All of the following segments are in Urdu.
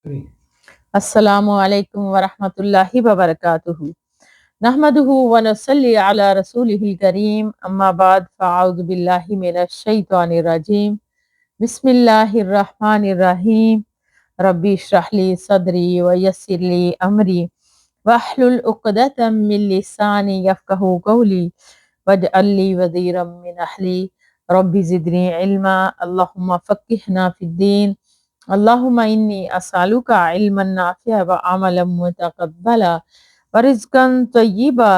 السلام علیکم ورحمۃ اللہ وبرکاتہ۔ نحمدہ ونصلی علی رسولہ الکریم، اما بعد فاعوذ باللہ من الشیطان الرجیم، بسم اللہ الرحمن الرحیم۔ ربی اشرح لی صدری ویسر لی امری واحلل عقدۃ من لسانی یفقہوا قولی واجعل لی وزیرا من اہلی ربی زدنی علما اللہم فقہنا فی الدین اللہم انی اسألک علما نافعا وعملا متقبلا ورزقا طیبا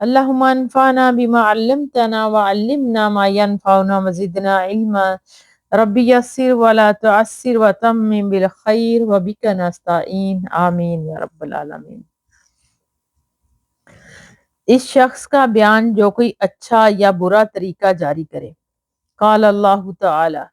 اللہم انفعنا بما علمتنا وعلمنا ما ینفعنا وزدنا علما ربی یسر ولا تعسر وتمم بالخیر وبک نستعین آمین یا رب العالمین۔ اس شخص کا بیان جو کوئی اچھا یا برا طریقہ جاری کرے۔ قال اللہ تعالی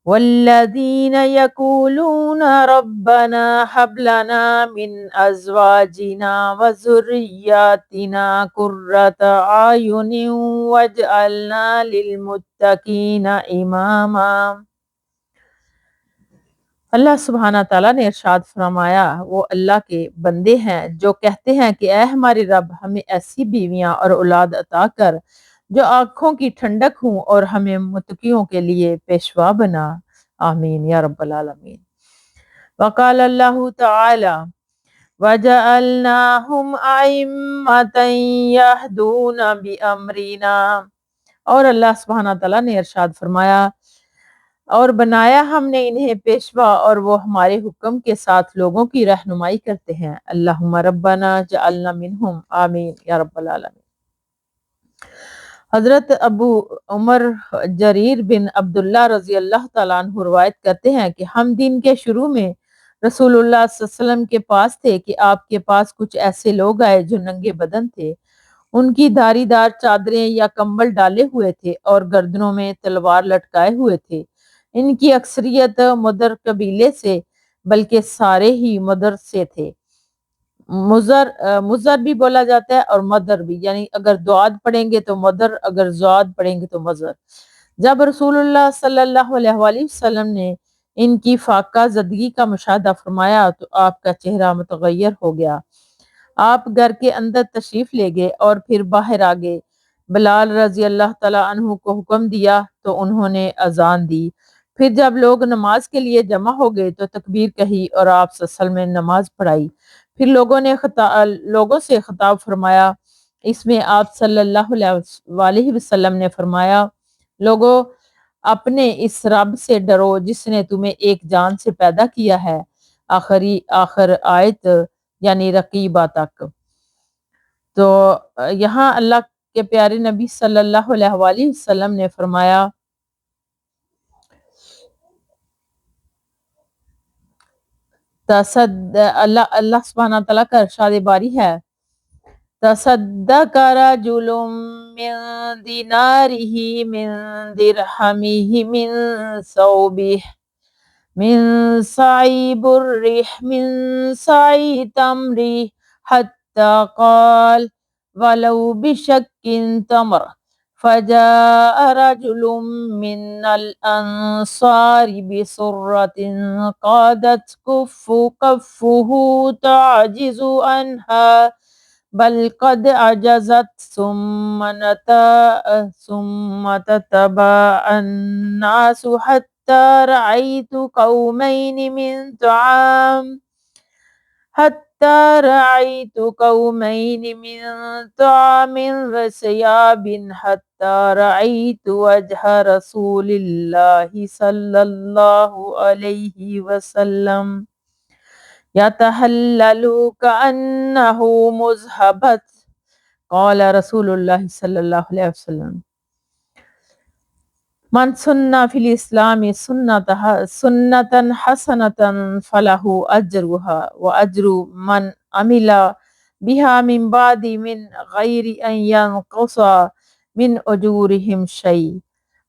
والذین یقولون ربنا هب لنا من ازواجنا وذریاتنا قرۃ اعین واجعلنا للمتقین اماما۔ اللہ سبحانہ تعالیٰ نے ارشاد فرمایا، وہ اللہ کے بندے ہیں جو کہتے ہیں کہ اے ہمارے رب، ہمیں ایسی بیویاں اور اولاد عطا کر جو آنکھوں کی ٹھنڈک ہوں اور ہمیں متقیوں کے لیے پیشوا بنا، آمین یا رب العالمین۔ وقال اللہ تعالی وَجَعَلْنَاهُمْ أَئِمَّةً يَهْدُونَ بِأَمْرِنَا، اور اللہ سبحانہ تعالیٰ نے ارشاد فرمایا، اور بنایا ہم نے انہیں پیشوا اور وہ ہمارے حکم کے ساتھ لوگوں کی رہنمائی کرتے ہیں، اللہم ربنا جعلنا منہم، آمین یا رب العالمین۔ حضرت ابو عمر جریر بن عبداللہ رضی اللہ تعالیٰ عنہ روایت کرتے ہیں کہ ہم دن کے شروع میں رسول اللہ صلی اللہ علیہ وسلم کے پاس تھے کہ آپ کے پاس کچھ ایسے لوگ آئے جو ننگے بدن تھے، ان کی دھاری دار چادریں یا کمبل ڈالے ہوئے تھے اور گردنوں میں تلوار لٹکائے ہوئے تھے۔ ان کی اکثریت مدر قبیلے سے بلکہ سارے ہی مدر سے تھے۔ مزر بھی بولا جاتا ہے اور مدر بھی، یعنی اگر دعاد پڑھیں گے تو مدر، اگر زواد پڑھیں گے تو مزر۔ جب رسول اللہ صلی اللہ علیہ وآلہ وسلم نے ان کی فاقہ زدگی کا مشاہدہ فرمایا تو آپ کا چہرہ متغیر ہو گیا۔ آپ گھر کے اندر تشریف لے گئے اور پھر باہر آ گئے۔ بلال رضی اللہ تعالیٰ عنہ کو حکم دیا تو انہوں نے اذان دی۔ پھر جب لوگ نماز کے لیے جمع ہو گئے تو تکبیر کہی اور آپ صلی اللہ علیہ وسلم نے نماز پڑھائی۔ پھر لوگوں سے خطاب فرمایا، اس میں آپ صلی اللہ علیہ وآلہ وسلم نے فرمایا، لوگو اپنے اس رب سے ڈرو جس نے تمہیں ایک جان سے پیدا کیا ہے، آخر آیت یعنی رقیبہ تک۔ تو یہاں اللہ کے پیارے نبی صلی اللہ علیہ وآلہ وسلم نے فرمایا، اللہ سبحانہ تعالیٰ کا ارشاد باری ہے، تصدق رجل من دینارہ من درہمہ من ثوبہ من سعی برہ من سعی تمرہ حتی قال ولو بشک تمر فجاء رجل من الانصار بسرة قادت کفه تعجز عنها بل قد عجزت ثم تتبع الناس حتى رأيت قومين من طعام وثياب حتى رأيت وجه رسول الله صلى الله عليه وسلم يتهلل كأنه مذهبت۔ قال رسول اللہ صلی اللہ علیہ وسلم، من سنہ فی الاسلام سنتا حسنتا فلہ اجرها واجر من عمل بها من بعد من غیر ان ينقص من اجورهم شیء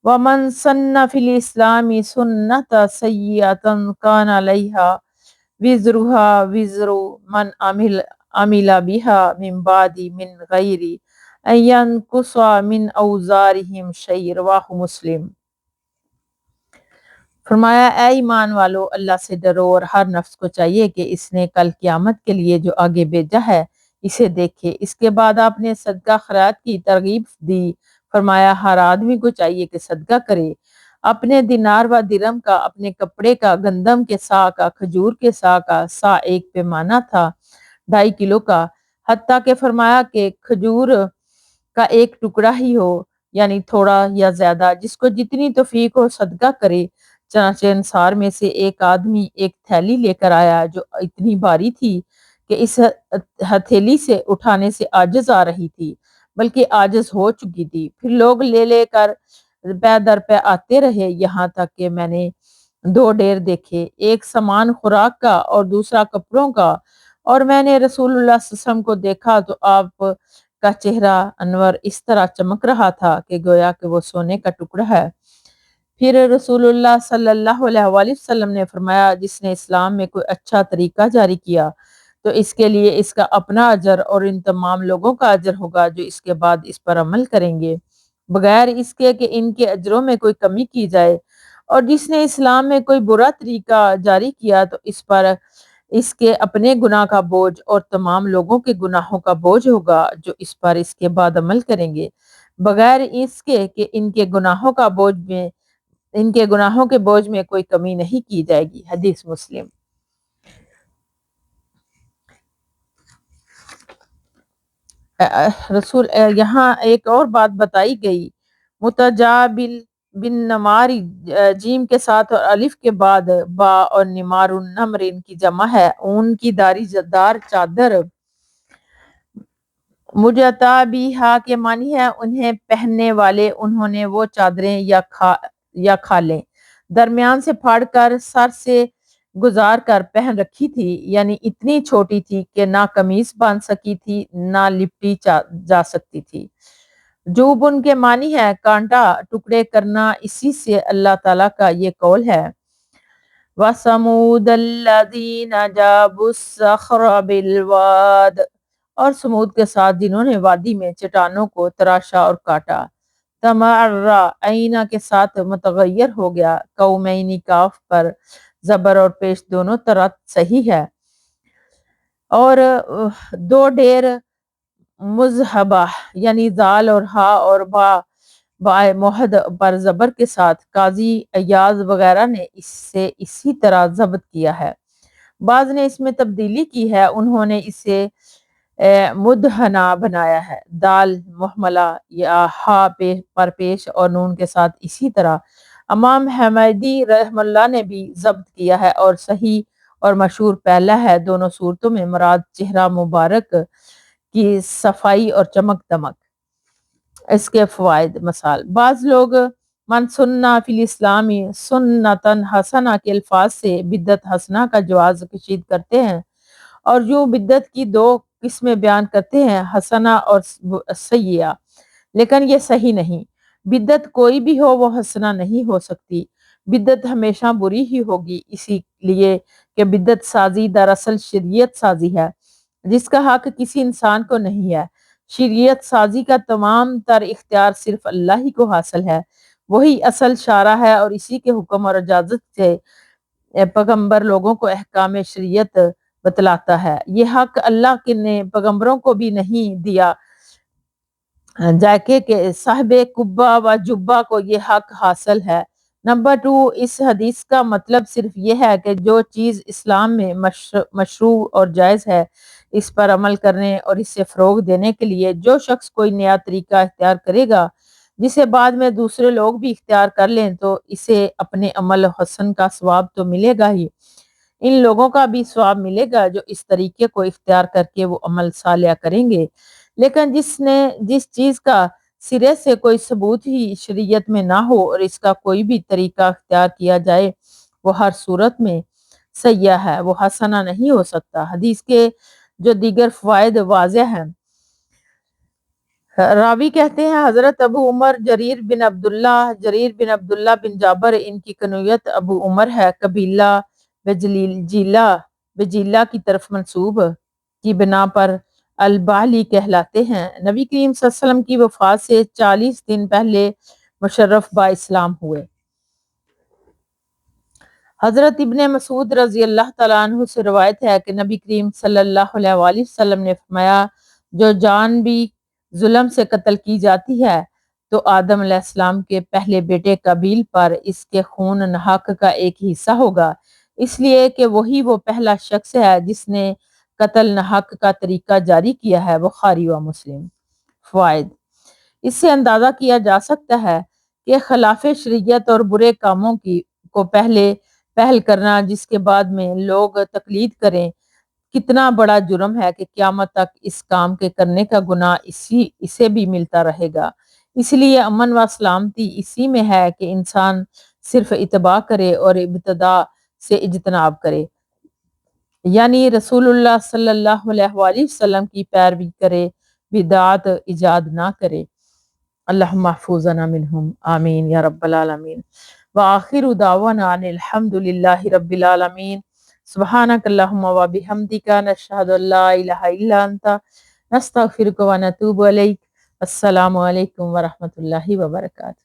ومن سن فی الاسلام سنتا سیئتا کان علیہا وزرها وزر من عمل بها من بعد من غیر ان ينقص من اوزارهم شیء، رواہ مسلم۔ فرمایا اے ایمان والو اللہ سے ڈرو اور ہر نفس کو چاہیے کہ اس نے کل قیامت کے لیے جو آگے بھیجا ہے اسے دیکھے۔ اس کے بعد آپ نے صدقہ خیرات کی ترغیب دی، فرمایا ہر آدمی کو چاہیے کہ صدقہ کرے، اپنے دینار و درہم کا، اپنے کپڑے کا، گندم کے سا کا، کھجور کے سا کا، سا ایک پیمانہ تھا 2.5 کلو کا، حتیٰ کہ فرمایا کہ کھجور کا ایک ٹکڑا ہی ہو، یعنی تھوڑا یا زیادہ، جس کو جتنی توفیق ہو صدقہ کرے۔ چنانچہ انصار میں سے ایک آدمی ایک تھیلی لے کر آیا جو اتنی بھاری تھی کہ اس ہتھیلی سے اٹھانے سے عاجز آ رہی تھی، بلکہ عاجز ہو چکی تھی۔ پھر لوگ لے لے کر پے در پے آتے رہے، یہاں تک کہ میں نے 2 ڈھیر دیکھے، ایک سامان خوراک کا اور دوسرا کپڑوں کا، اور میں نے رسول اللہ صلی اللہ علیہ وسلم کو دیکھا تو آپ کا چہرہ انور اس طرح چمک رہا تھا کہ گویا کہ وہ سونے کا ٹکڑا ہے۔ پھر رسول اللہ صلی اللہ علیہ وآلہ وسلم نے فرمایا جس نے اسلام میں کوئی اچھا طریقہ جاری کیا تو اس کے لیے اس کا اپنا اجر اور ان تمام لوگوں کا اجر ہوگا جو اس کے بعد اس پر عمل کریں گے، بغیر اس کے کہ ان کے اجروں میں کوئی کمی کی جائے، اور جس نے اسلام میں کوئی برا طریقہ جاری کیا تو اس پر اس کے اپنے گناہ کا بوجھ اور تمام لوگوں کے گناہوں کا بوجھ ہوگا جو اس پر اس کے بعد عمل کریں گے، بغیر اس کے کہ ان کے گناہوں کے بوجھ میں کوئی کمی نہیں کی جائے گی۔ حدیث مسلم۔ یہاں ایک اور بات بتائی گئی، متجابل بن نمار جیم کے ساتھ اور الف کے بعد با اور نمار النمر ان کی جمع ہے، اون کی داری دار چادر، مجتابیہا کے معنی ہے انہیں پہننے والے، انہوں نے وہ چادریں یا کھالیں درمیان سے پھاڑ کر سر سے گزار کر پہن رکھی تھی، یعنی اتنی چھوٹی تھی کہ نہ قمیص باندھ سکی تھی نہ لپٹی جا سکتی تھی۔ جوب ان کے معنی ہے کانٹا ٹکڑے کرنا، اسی سے اللہ تعالیٰ کا یہ قول ہے وَثَمُودَ الَّذِينَ جَابُوا الصَّخْرَ بِالْوَادِ، اور سمود کے ساتھ جنہوں نے وادی میں چٹانوں کو تراشا اور کاٹا، تمارا عینہ کے ساتھ متغیر ہو گیا، قومینی کاف پر زبر اور پیش دونوں طرح صحیح ہے، اور 2 ڈھیر مذہبہ یعنی زال اور ہا اور با محد پر زبر کے ساتھ، قاضی ایاز وغیرہ نے اس سے اسی طرح ضبط کیا ہے، بعض نے اس میں تبدیلی کی ہے، انہوں نے اسے مدہنا بنایا ہے، دال محملہ یا ہا پر پیش اور نون کے ساتھ اسی طرح، امام حمیدی رحم اللہ نے بھی ضبط کیا ہے اور صحیح اور مشہور پہلا ہے، دونوں صورتوں میں مراد چہرہ مبارک کی صفائی اور چمک دمک۔ اس کے فوائد مثال، بعض لوگ من سننا فی الاسلامی سنتن حسنہ کے الفاظ سے بدعت حسنہ کا جواز کشید کرتے ہیں، اور یوں بدعت کی 2 قسمیں بیان کرتے ہیں، حسنہ اور سیئہ، لیکن یہ صحیح نہیں، بدعت کوئی بھی ہو وہ حسنہ نہیں ہو سکتی، بدعت ہمیشہ بری ہی ہوگی، اسی لیے کہ بدعت سازی دراصل شریعت سازی ہے جس کا حق کسی انسان کو نہیں ہے، شریعت سازی کا تمام تر اختیار صرف اللہ ہی کو حاصل ہے، وہی اصل شارع ہے اور اسی کے حکم اور اجازت سے پیغمبر لوگوں کو احکام شریعت بتلاتا ہے، یہ حق اللہ نے پیغمبروں کو بھی نہیں دیا، جاکے کہ صاحب قبہ و جبہ کو یہ حق حاصل ہے۔ نمبر 2، اس حدیث کا مطلب صرف یہ ہے کہ جو چیز اسلام میں مشروع اور جائز ہے اس پر عمل کرنے اور اسے فروغ دینے کے لیے جو شخص کوئی نیا طریقہ اختیار کرے گا جسے بعد میں دوسرے لوگ بھی اختیار کر لیں تو اسے اپنے عمل حسن کا ثواب تو ملے گا ہی، ان لوگوں کا بھی ثواب ملے گا جو اس طریقے کو اختیار کر کے وہ عمل صالح کریں گے، لیکن جس چیز کا سرے سے کوئی ثبوت ہی شریعت میں نہ ہو اور اس کا کوئی بھی طریقہ اختیار کیا جائے وہ ہر صورت میں سیاح ہے، وہ حسنہ نہیں ہو سکتا۔ حدیث کے جو دیگر فوائد واضح ہیں، راوی کہتے ہیں حضرت ابو عمر جریر بن عبداللہ بن جابر، ان کی کنیت ابو عمر ہے، قبیلہ بجیلہ کی طرف منسوب کی بنا پر البالی کہلاتے ہیں، نبی کریم صلی اللہ علیہ وسلم کی وفات سے 40 دن پہلے مشرف با اسلام ہوئے۔ حضرت ابن مسعود رضی اللہ تعالیٰ عنہ سے روایت ہے کہ نبی کریم صلی اللہ علیہ وآلہ وسلم نے فرمایا جو جان بھی ظلم سے قتل کی جاتی ہے تو آدم علیہ السلام کے پہلے بیٹے قابیل پر اس کے خون نحق کا ایک حصہ ہوگا، اس لیے کہ وہی وہ پہلا شخص ہے جس نے قتل نحق کا طریقہ جاری کیا ہے۔ بخاری و مسلم۔ فوائد: اس سے اندازہ کیا جا سکتا ہے کہ خلاف شریعت اور برے کاموں کو پہل کرنا جس کے بعد میں لوگ تقلید کریں کتنا بڑا جرم ہے کہ قیامت تک اس کام کے کرنے کا گناہ اسے بھی ملتا رہے گا۔ اس لیے امن و سلامتی اسی میں ہے کہ انسان صرف اتباع کرے اور ابتداء سے اجتناب کرے، یعنی رسول اللہ صلی اللہ علیہ وآلہ وسلم کی پیروی کرے، بدعات ایجاد نہ کرے۔ اللہم محفوظنا منہم، آمین یا رب العالمین۔ وآخر دعوانا ان الحمد للہ رب العالمین۔ سبحانک اللہم و بحمدک، نشہد ان لا الہ الا انت، نستغفرک و نتوب الیک۔ السلام علیکم ورحمۃ اللہ وبرکاتہ۔